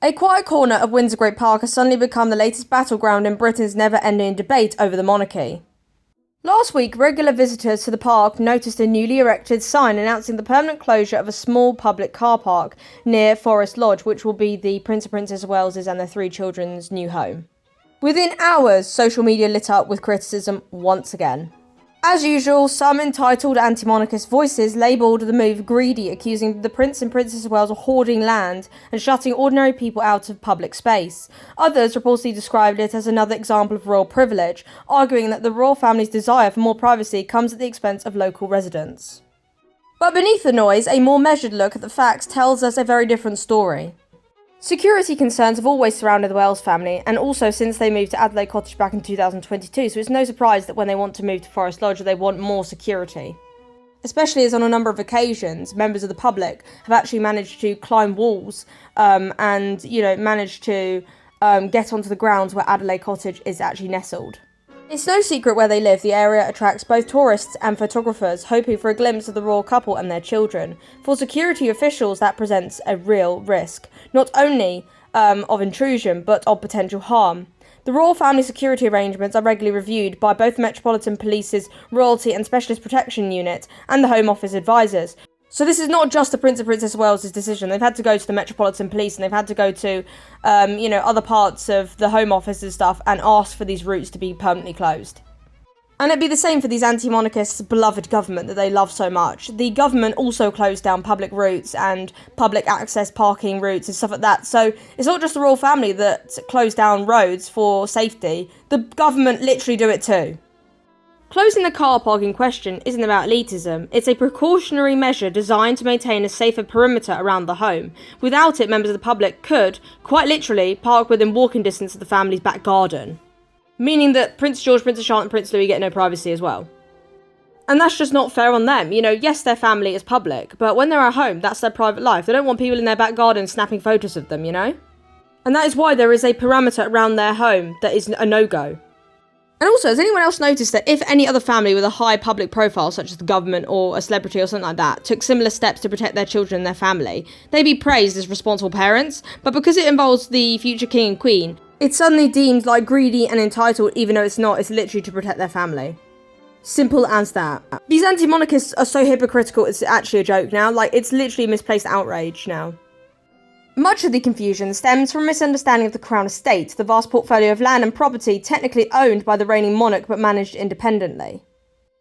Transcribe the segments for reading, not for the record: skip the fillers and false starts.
A quiet corner of Windsor Great Park has suddenly become the latest battleground in Britain's never-ending debate over the monarchy. Last week, regular visitors to the park noticed a newly erected sign announcing the permanent closure of a small public car park near Forest Lodge, which will be the Prince and Princess of Wales's and their 3 children's new home. Within hours, social media lit up with criticism once again. As usual, some entitled anti-monarchist voices labelled the move greedy, accusing the Prince and Princess of Wales of hoarding land and shutting ordinary people out of public space. Others reportedly described it as another example of royal privilege, arguing that the royal family's desire for more privacy comes at the expense of local residents. But beneath the noise, a more measured look at the facts tells us a very different story. Security concerns have always surrounded the Wales family, and also since they moved to Adelaide Cottage back in 2022, so it's no surprise that when they want to move to Forest Lodge, they want more security. Especially as on a number of occasions, members of the public have actually managed to climb walls and, managed to get onto the grounds where Adelaide Cottage is actually nestled. It's no secret where they live, the area attracts both tourists and photographers, hoping for a glimpse of the royal couple and their children. For security officials, that presents a real risk, not only of intrusion, but of potential harm. The royal family security arrangements are regularly reviewed by both the Metropolitan Police's Royalty and Specialist Protection Unit and the Home Office advisors. So this is not just the Prince and Princess of Wales' decision. They've had to go to the Metropolitan Police and they've had to go to, other parts of the Home Office and stuff and ask for these routes to be permanently closed. And it'd be the same for these anti-monarchists' beloved government that they love so much. The government also closed down public routes and public access parking routes and stuff like that. So it's not just the royal family that closed down roads for safety. The government literally do it too. Closing the car park in question isn't about elitism, it's a precautionary measure designed to maintain a safer perimeter around the home. Without it, members of the public could, quite literally, park within walking distance of the family's back garden. Meaning that Prince George, Princess Charlotte and Prince Louis get no privacy as well. And that's just not fair on them. Yes, their family is public, but when they're at home, that's their private life. They don't want people in their back garden snapping photos of them, And that is why there is a parameter around their home that is a no-go. And also, has anyone else noticed that if any other family with a high public profile, such as the government or a celebrity or something like that, took similar steps to protect their children and their family, they'd be praised as responsible parents, but because it involves the future king and queen, it's suddenly deemed like greedy and entitled, even though it's not. It's literally to protect their family. Simple as that. These anti-monarchists are so hypocritical, it's actually a joke now. It's literally misplaced outrage now. Much of the confusion stems from a misunderstanding of the Crown Estate, the vast portfolio of land and property technically owned by the reigning monarch but managed independently.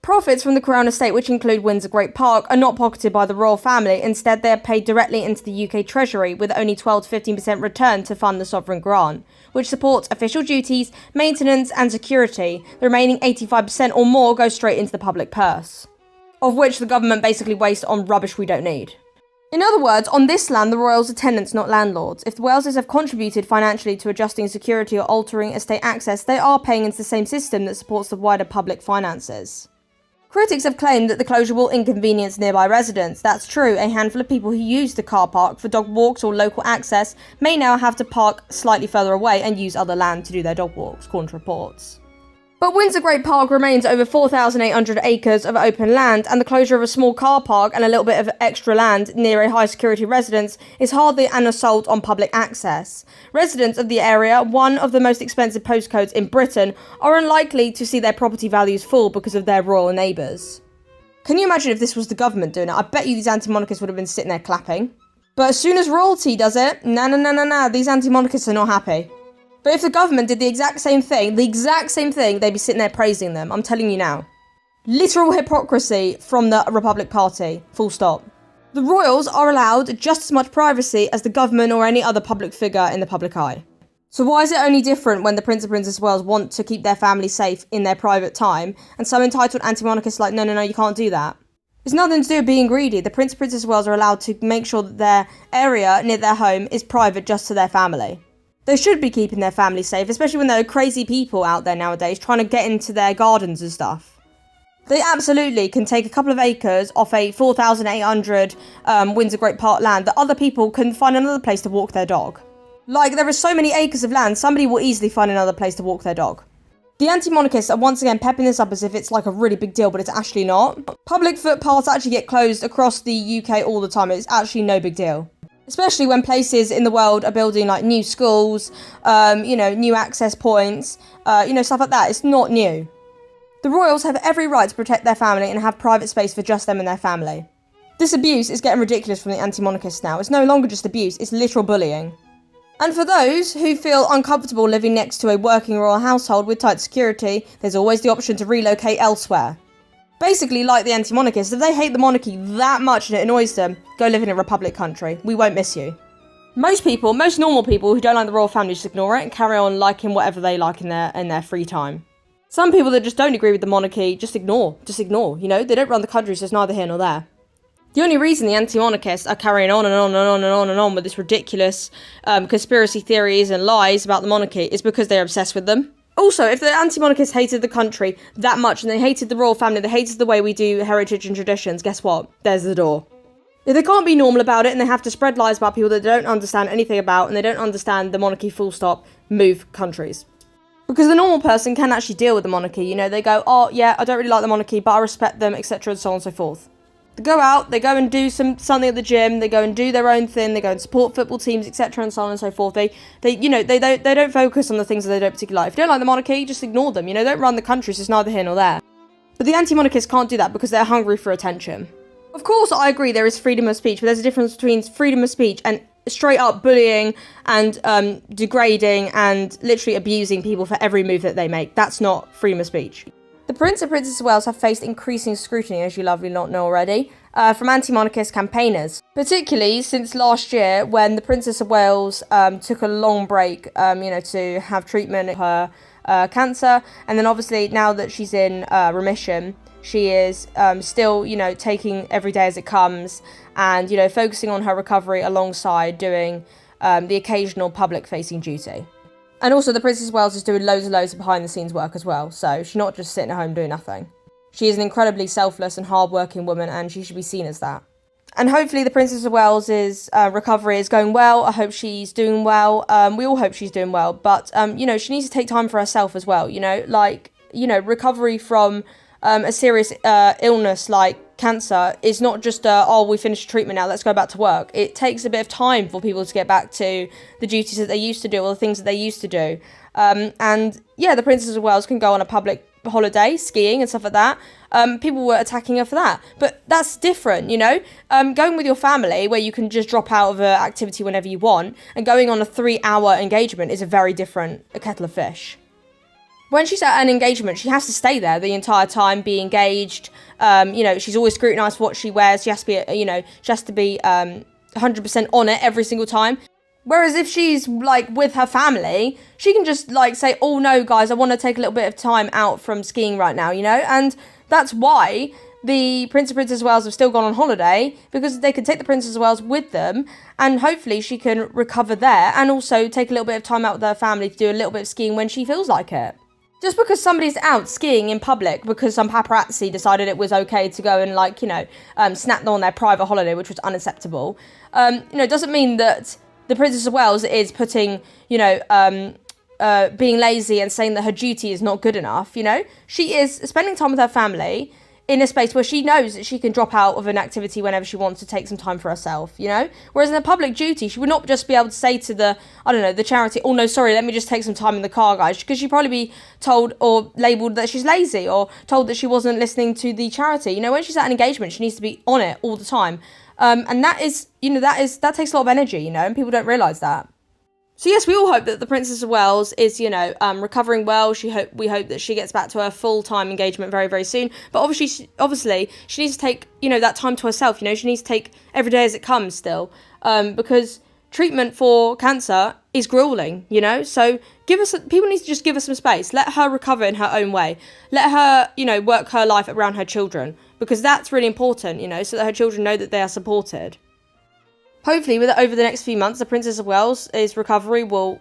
Profits from the Crown Estate, which include Windsor Great Park, are not pocketed by the royal family. Instead, they are paid directly into the UK Treasury, with only 12 to 15% return to fund the sovereign grant, which supports official duties, maintenance and security. The remaining 85% or more goes straight into the public purse, of which the government basically wastes on rubbish we don't need. In other words, on this land, the royals are tenants, not landlords. If the Waleses have contributed financially to adjusting security or altering estate access, they are paying into the same system that supports the wider public finances. Critics have claimed that the closure will inconvenience nearby residents. That's true. A handful of people who use the car park for dog walks or local access may now have to park slightly further away and use other land to do their dog walks, according to reports. But Windsor Great Park remains over 4,800 acres of open land, and the closure of a small car park and a little bit of extra land near a high-security residence is hardly an assault on public access. Residents of the area, one of the most expensive postcodes in Britain, are unlikely to see their property values fall because of their royal neighbours. Can you imagine if this was the government doing it? I bet you these anti-monarchists would have been sitting there clapping. But as soon as royalty does it, these anti-monarchists are not happy. But if the government did the exact same thing, they'd be sitting there praising them. I'm telling you now. Literal hypocrisy from the Republic Party. Full stop. The royals are allowed just as much privacy as the government or any other public figure in the public eye. So why is it only different when the Prince and Princess of Wales want to keep their family safe in their private time, and some entitled anti-monarchists are like, no, you can't do that? It's nothing to do with being greedy. The Prince and Princess of Wales are allowed to make sure that their area near their home is private just to their family. They should be keeping their family safe, especially when there are crazy people out there nowadays trying to get into their gardens and stuff. They absolutely can take a couple of acres off a 4,800 Windsor Great Park land that other people can find another place to walk their dog. There are so many acres of land, somebody will easily find another place to walk their dog. The anti-monarchists are once again pepping this up as if it's a really big deal, but it's actually not. Public footpaths actually get closed across the UK all the time. It's actually no big deal. Especially when places in the world are building like new schools, new access points, stuff like that. It's not new. The royals have every right to protect their family and have private space for just them and their family. This abuse is getting ridiculous from the anti-monarchists now. It's no longer just abuse, it's literal bullying. And for those who feel uncomfortable living next to a working royal household with tight security, there's always the option to relocate elsewhere. Basically, like the anti-monarchists, if they hate the monarchy that much and it annoys them, go live in a republic country. We won't miss you. Most normal people who don't like the royal family just ignore it and carry on liking whatever they like in their free time. Some people that just don't agree with the monarchy, just ignore, they don't run the country, so it's neither here nor there. The only reason the anti-monarchists are carrying on and on and on and on and on with this ridiculous conspiracy theories and lies about the monarchy is because they're obsessed with them. Also, if the anti-monarchists hated the country that much and they hated the royal family, they hated the way we do heritage and traditions, guess what? There's the door. If they can't be normal about it and they have to spread lies about people that they don't understand anything about and they don't understand the monarchy full stop, move countries. Because the normal person can actually deal with the monarchy, they go, oh yeah, I don't really like the monarchy, but I respect them, etc. and so on and so forth. They go out, they go and do something at the gym, they go and do their own thing, they go and support football teams, etc. and so on and so forth. They don't focus on the things that they don't particularly like. If you don't like the monarchy, just ignore them. Don't run the country, so it's neither here nor there. But the anti-monarchists can't do that because they're hungry for attention. Of course, I agree there is freedom of speech, but there's a difference between freedom of speech and straight up bullying and degrading and literally abusing people for every move that they make. That's not freedom of speech. The Prince and Princess of Wales have faced increasing scrutiny, as you lovely not know already, from anti-monarchist campaigners, particularly since last year when the Princess of Wales took a long break, to have treatment for her cancer, and then obviously now that she's in remission, she is still, taking every day as it comes and, focusing on her recovery alongside doing the occasional public-facing duty. And also, the Princess of Wales is doing loads and loads of behind-the-scenes work as well, so she's not just sitting at home doing nothing. She is an incredibly selfless and hard-working woman, and she should be seen as that. And hopefully the Princess of Wales's recovery is going well. I hope she's doing well. We all hope she's doing well, but, she needs to take time for herself as well, recovery from a serious illness like cancer is not just we finished treatment now, let's go back to work. It takes a bit of time for people to get back to the duties that they used to do or the things that they used to do. The Princess of Wales can go on a public holiday, skiing and stuff like that. People were attacking her for that, but that's different, going with your family where you can just drop out of an activity whenever you want and going on a 3-hour engagement is a very different kettle of fish. When she's at an engagement, she has to stay there the entire time, be engaged. She's always scrutinised for what she wears. She has to be 100% on it every single time. Whereas if she's with her family, she can just say, oh no guys, I want to take a little bit of time out from skiing right now, and that's why the Prince and Princess of Wales have still gone on holiday, because they can take the Princess of Wales with them and hopefully she can recover there and also take a little bit of time out with her family to do a little bit of skiing when she feels like it. Just because somebody's out skiing in public because some paparazzi decided it was okay to go and snap them on their private holiday, which was unacceptable, doesn't mean that the Princess of Wales is putting, being lazy and saying that her duty is not good enough. She is spending time with her family in a space where she knows that she can drop out of an activity whenever she wants to take some time for herself, Whereas in a public duty, she would not just be able to say to the charity, oh no, sorry, let me just take some time in the car, guys, because she'd probably be told or labelled that she's lazy or told that she wasn't listening to the charity. When she's at an engagement, she needs to be on it all the time. And that takes a lot of energy, and people don't realise that. So yes, we all hope that the Princess of Wales is, recovering well. We hope that she gets back to her full-time engagement very, very soon. But obviously, she needs to take, that time to herself. She needs to take every day as it comes still, because treatment for cancer is grueling. So people need to just give her some space. Let her recover in her own way. Let her, work her life around her children, because that's really important. So that her children know that they are supported. Hopefully, over the next few months, the Princess of Wales' recovery will,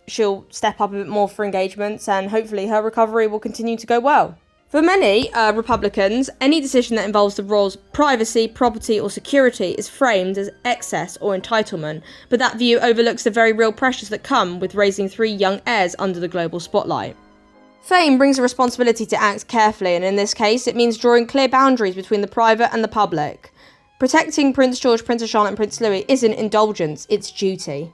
she'll step up a bit more for engagements, and hopefully her recovery will continue to go well. For many Republicans, any decision that involves the royals' privacy, property or security is framed as excess or entitlement, but that view overlooks the very real pressures that come with raising 3 young heirs under the global spotlight. Fame brings a responsibility to act carefully, and in this case, it means drawing clear boundaries between the private and the public. Protecting Prince George, Princess Charlotte and Prince Louis isn't indulgence, it's duty.